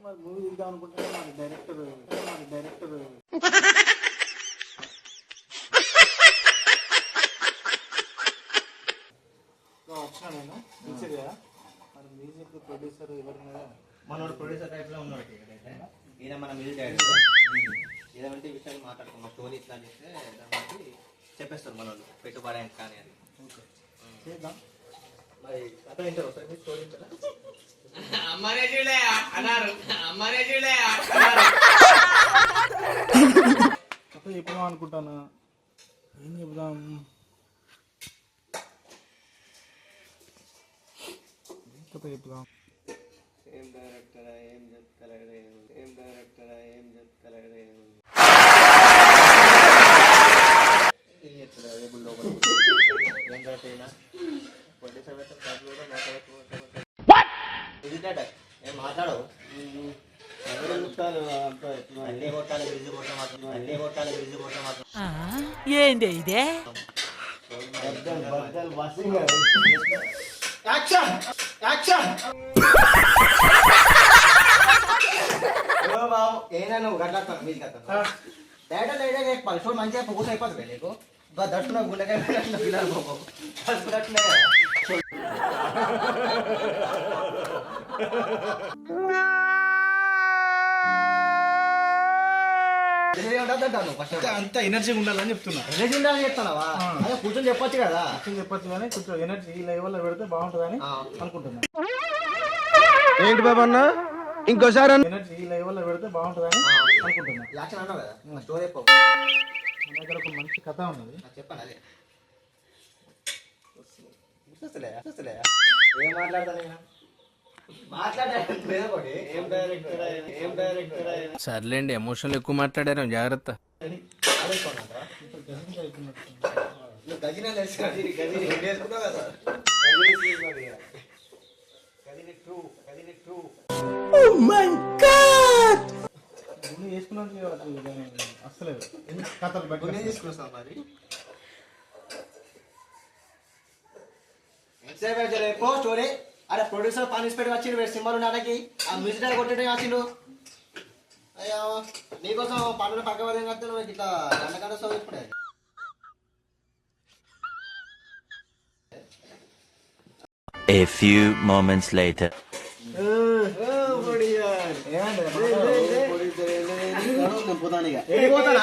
మరి మూవీ తీద్దాం అనుకుంటే మరి డైరెక్టర్ వచ్చినా నేను పిలిచారు కదా మరి మ్యూజిక్ ప్రొడ్యూసర్ ఎవరు మనోడు ప్రొడ్యూసర్ టైప్లో ఉన్నాడు ఇక్కడైతే. ఈయన మన మ్యూజిక్ డైరెక్టర్. ఇలాంటి విషయాలు మాట్లాడుకున్నాం. స్టోరీ ఇట్లా చేస్తే దానికి చెప్పేస్తారు మనోళ్ళు పెట్టుబడి కానీ అని. చేద్దాం మరి కథ ఏంటారు ఒకసారి మీ స్టోరీ కదా. కథ చెప్పుదాం అనుకుంటాను. ఏం చెప్దాం? కథ చెప్దాం. ఏం డైరెక్టరా ఏం చెప్తలేడే, ఏం డైరెక్టరా ఏం చెప్తలేడే. ఏం చెప్తలేదు రేపు లోపల ఏం డైరెక్టర్ అయినా ప్రొడ్యూసర్ ఏం మాట్లాడవు. అన్నీ కొట్టాలి బిజీ కొట్ట మాత్రం, అన్నీ కొట్టాలి బిజీ కొట్ట మాత్రం. ఏంది ఇదే యాక్షన్ యాక్షన్. బాబు ఏనా నువ్వు గట్లాడతాను మీకు అతను డైరెక్టర్ డైరెక్ట్ చెప్పాలి. షో మంచిగా ఫోకస్ అయిపోతుంది నీకు. దట్టున గుండెకాయ పిల్లలు బాబు దట్టునే అంత ఎనర్జీగా ఉండాలని చెప్తున్నా. ఎనర్జీ ఉండాలని చెప్తున్నావా? అదే కూర్చొని చెప్పొచ్చు కదా. చెప్పొచ్చు కానీ కొంచెం ఎనర్జీ ఈ లెవెల్లో పెడితే బాగుంటుందని అనుకుంటున్నా. ఏంటి బాబా అన్న ఇంకోసారి ఎనర్జీ ఈ లెవెల్లో పెడితే బాగుంటుందని అనుకుంటున్నా. యాక్షన్ అన్నావు కదా స్టోరీ చెప్పు. మన దగ్గర ఒక మంచి కథ ఉన్నది. చెప్పండి అదే ఏం మాట్లాడతాను సర్లేండి ఎమోషన్లు ఎక్కువ మాట్లాడారు జాగ్రత్త. అసలేదు కథలు బట్టి తీసుకొస్తాం మరి. స్టోరీ అరే ప్రొడ్యూసర్ పార్టిసిపేట్ వచ్చిండు వేరే సినిమాలు నాటకి ఆ మ్యూజిక్ డైరెక్టర్ కొట్టడం వచ్చిండు. అయ్యా నీకోసం పనులు పక్క పదం కడితే నువ్వు ఇట్లా గంట సో ఇప్పుడే A few moments later. పోతాను